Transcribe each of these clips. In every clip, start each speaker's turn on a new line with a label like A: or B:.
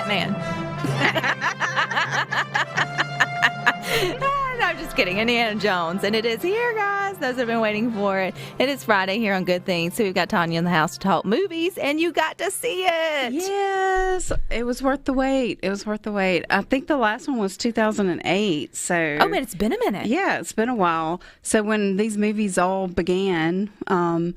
A: Batman. No, I'm just kidding. Indiana Jones. And it is here, guys. Those have been waiting for it. It is Friday here on Good Things. So we've got Tanya in the house to talk movies, and you got to see it.
B: Yes. It was worth the wait. I think the last one was 2008. So.
A: Oh, man, it's been a minute.
B: Yeah, it's been a while. So when these movies all began, the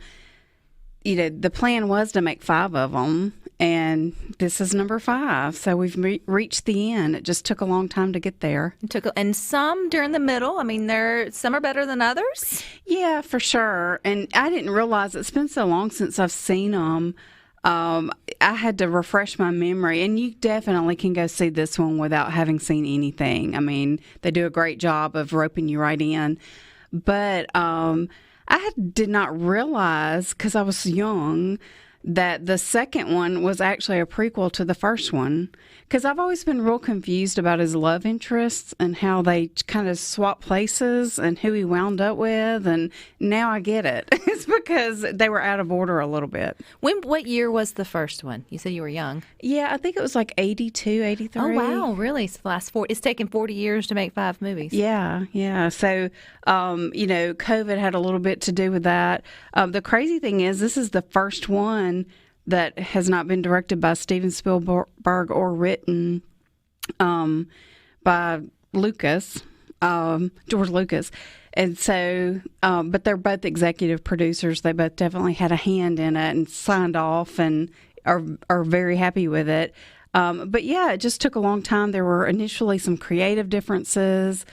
B: plan was to make 5 of them. And this is number 5. So we've reached the end. It just took a long time to get there.
A: And some during the middle. I mean, some are better than others.
B: Yeah, for sure. And I didn't realize it's been so long since I've seen them. I had to refresh my memory. And you definitely can go see this one without having seen anything. I mean, they do a great job of roping you right in. But did not realize, because I was young, that the second one was actually a prequel to the first one, because I've always been real confused about his love interests and how they kind of swap places and who he wound up with, and now I get it. It's because they were out of order a little bit.
A: What year was the first one? You said you were young.
B: Yeah, I think it was like 82, 83.
A: Oh, wow, really? So it's taken 40 years to make 5 movies.
B: Yeah. So, COVID had a little bit to do with that. The crazy thing is, this is the first one that has not been directed by Steven Spielberg or written by George Lucas. And so, but they're both executive producers. They both definitely had a hand in it and signed off and are very happy with it. But yeah, it just took a long time. There were initially some creative differences,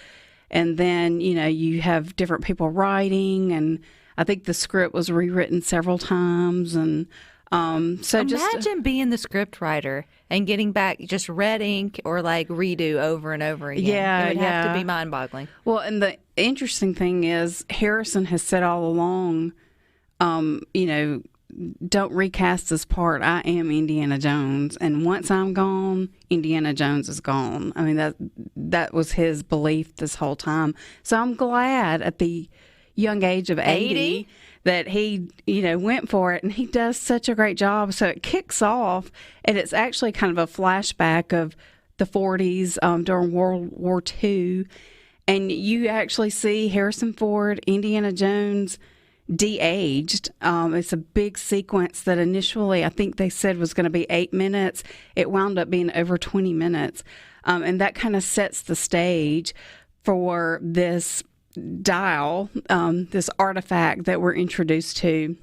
B: and then, you have different people writing, and I think the script was rewritten several times, and imagine
A: being the script writer and getting back just red ink or like redo over and over again.
B: Yeah,
A: it would have to be mind-boggling.
B: Well, and the interesting thing is, Harrison has said all along, don't recast this part. I am Indiana Jones, and once I'm gone, Indiana Jones is gone. I mean, that was his belief this whole time. So I'm glad at the young age of 80 that he, went for it, and he does such a great job. So it kicks off, and it's actually kind of a flashback of the 40s during World War II, and you actually see Harrison Ford, Indiana Jones, de-aged. It's a big sequence that initially I think they said was going to be 8 minutes. It wound up being over 20 minutes, and that kind of sets the stage for this dial, this artifact that we're introduced to.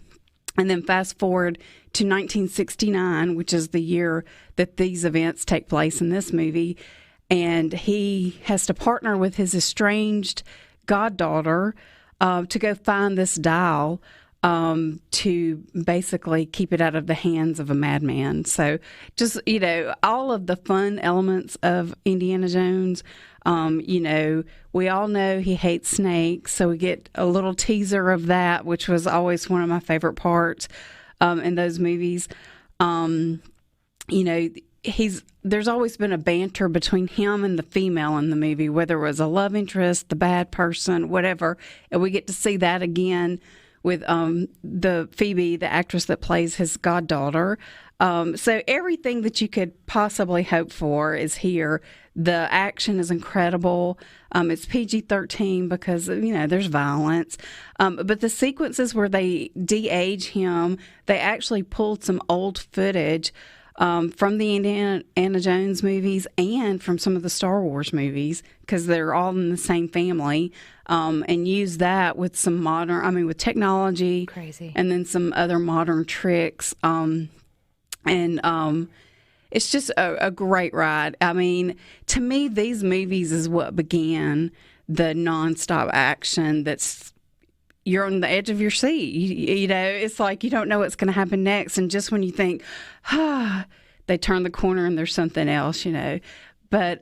B: And then fast forward to 1969, which is the year that these events take place in this movie, and he has to partner with his estranged goddaughter to go find this dial to basically keep it out of the hands of a madman. So just, all of the fun elements of Indiana Jones. We all know he hates snakes, so we get a little teaser of that, which was always one of my favorite parts in those movies. There's always been a banter between him and the female in the movie, whether it was a love interest, the bad person, whatever. And we get to see that again with the Phoebe, the actress that plays his goddaughter. So everything that you could possibly hope for is here. The action is incredible. It's PG-13 because, there's violence. But the sequences where they de-age him, they actually pulled some old footage from the Indiana Jones movies and from some of the Star Wars movies, because they're all in the same family, and use that with some with technology.
A: Crazy.
B: And then some other modern tricks. It's just a great ride. I mean, to me, these movies is what began the nonstop action that's you're on the edge of your seat. It's like you don't know what's going to happen next. And just when you think, they turn the corner and there's something else, But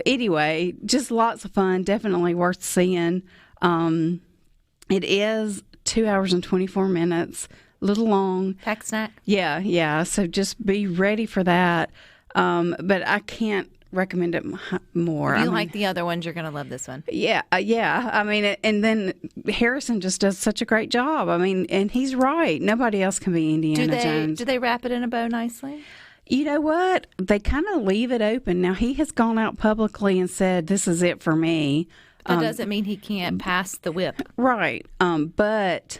B: anyway, just lots of fun. Definitely worth seeing. It is 2 hours and 24 minutes. Little long.
A: Pack snack.
B: Yeah. So just be ready for that. But I can't recommend it more.
A: If you like the other ones, you're going to love this one.
B: Yeah. I mean, and then Harrison just does such a great job. I mean, and he's right. Nobody else can be Indiana Jones.
A: Do they wrap it in a bow nicely?
B: You know what? They kind of leave it open. Now, he has gone out publicly and said, this is it for me.
A: That doesn't mean he can't pass the whip.
B: Right. But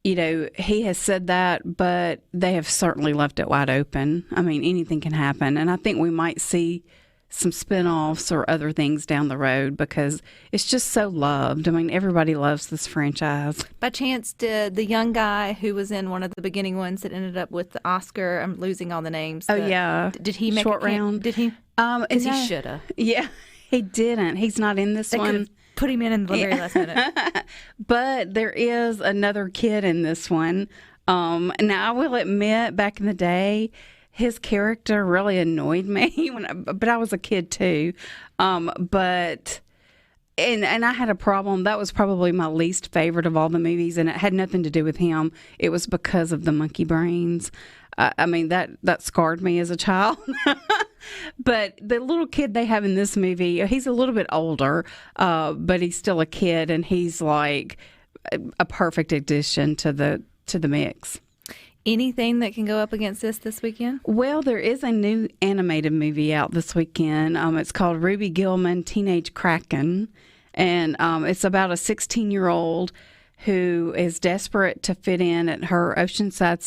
B: you know, he has said that, but they have certainly left it wide open. I mean, anything can happen. And I think we might see some spinoffs or other things down the road because it's just so loved. I mean, everybody loves this franchise.
A: By chance, did the young guy who was in one of the beginning ones that ended up with the Oscar, I'm losing all the names.
B: Oh, yeah.
A: Did he make
B: Short Round?
A: Did he? Because he should have.
B: Yeah, he didn't. He's not in this one.
A: Put him in the very last minute.
B: But there is another kid in this one. Now, I will admit, back in the day, his character really annoyed me, but I was a kid too. But I had a problem. That was probably my least favorite of all the movies, and it had nothing to do with him. It was because of the monkey brains. I mean, that scarred me as a child. But the little kid they have in this movie, he's a little bit older, but he's still a kid, and he's like a perfect addition to the mix.
A: Anything that can go up against this weekend?
B: Well, there is a new animated movie out this weekend. It's called Ruby Gillman, Teenage Kraken, and it's about a 16-year-old who is desperate to fit in at her Oceanside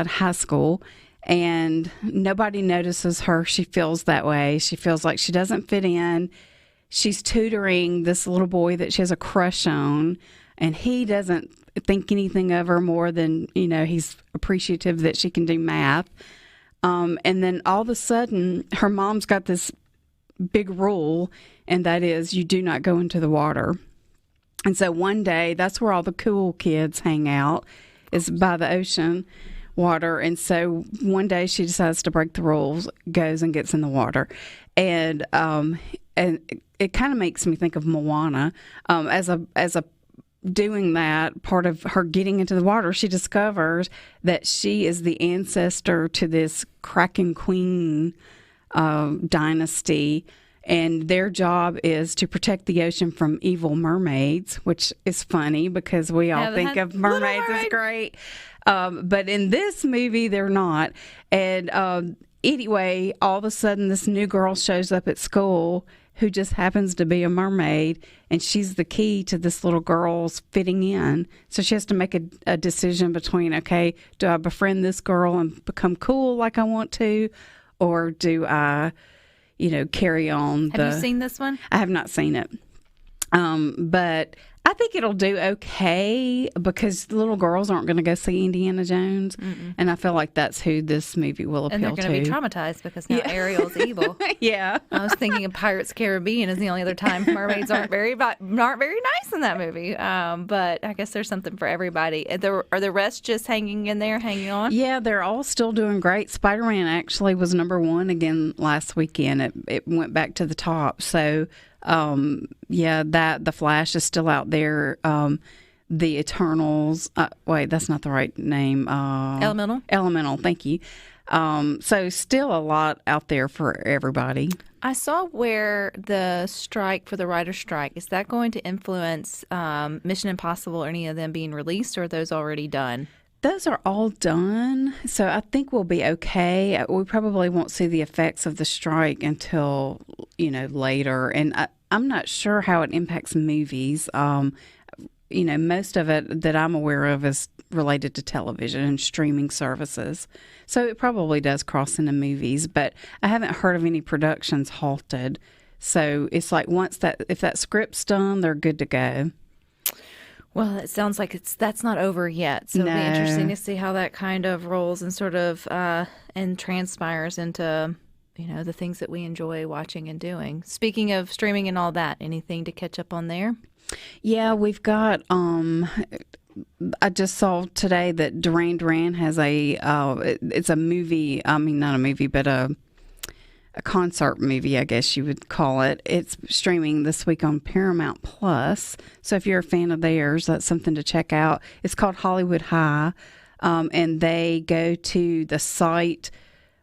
B: High School, and nobody notices her. She feels that way. She feels like she doesn't fit in. She's tutoring this little boy that she has a crush on, and he doesn't think anything of her more than, you know, he's appreciative that she can do math. And then all of a sudden, her mom's got this big rule, and that is you do not go into the water. And so one day, that's where all the cool kids hang out, is by the ocean water. And so one day she decides to break the rules, goes and gets in the water. And it kind of makes me think of Moana. As a doing that, part of her getting into the water, she discovers that she is the ancestor to this Kraken Queen dynasty, and their job is to protect the ocean from evil mermaids, which is funny because we all think of mermaids as great. But in this movie, they're not. And anyway, all of a sudden, this new girl shows up at school who just happens to be a mermaid, and she's the key to this little girl's fitting in. So she has to make a decision between, okay, do I befriend this girl and become cool like I want to, or do I, you know, carry on?
A: Have you seen this one?
B: I have not seen it. But I think it'll do okay because little girls aren't going to go see Indiana Jones. Mm-mm. And I feel like that's who this movie will appeal to.
A: And they're going to be traumatized because now Ariel's evil.
B: Yeah.
A: I was thinking of Pirates Caribbean is the only other time mermaids aren't very nice in that movie. But I guess there's something for everybody. Are the rest just hanging in there, hanging on? Yeah,
B: they're all still doing great. Spider-Man actually was #1 again last weekend. It went back to the top. So the Flash is still out there. The Eternals, wait, that's not the right name. Elemental, thank you. So still a lot out there for everybody.
A: I saw where the strike for the writer's strike, is that going to influence Mission Impossible or any of them being released, or are those already done?
B: Those are all done, so I think we'll be okay. We probably won't see the effects of the strike until, you know, later. And I'm not sure how it impacts movies. You know, most of it that I'm aware of is related to television and streaming services. So it probably does cross into movies, but I haven't heard of any productions halted. So it's like if that script's done, they're good to go.
A: Well, it sounds like that's not over yet. So it'll be interesting to see how that kind of rolls and sort of and transpires into, you know, the things that we enjoy watching and doing. Speaking of streaming and all that, anything to catch up on there?
B: Yeah, we've got I just saw today that Duran Duran has it's a movie, I mean not a movie, but a concert movie, I guess you would call it. It's streaming this week on Paramount Plus. So if you're a fan of theirs, that's something to check out. It's called Hollywood High, and they go to the site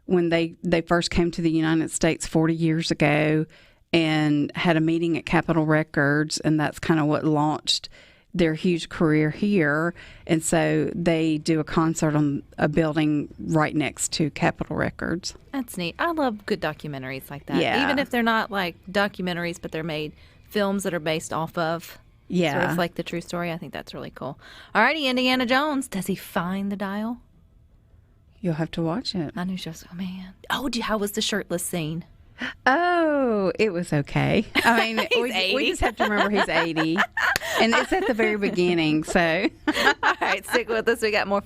B: when they first came to the United States 40 years ago and had a meeting at Capitol Records, and that's kind of what launched their huge career here, and so they do a concert on a building right next to Capitol Records.
A: That's neat. I love good documentaries like that.
B: Yeah.
A: Even if they're not like documentaries, but they're made films that are based off of sort of like the true story. I think that's really cool. Alrighty, Indiana Jones. Does he find the dial?
B: You'll have to watch it.
A: I knew just, oh man. Oh, how was the shirtless scene?
B: Oh, it was okay. I mean, we just have to remember he's 80. And it's at the very beginning, so.
A: All right, stick with us. We got more.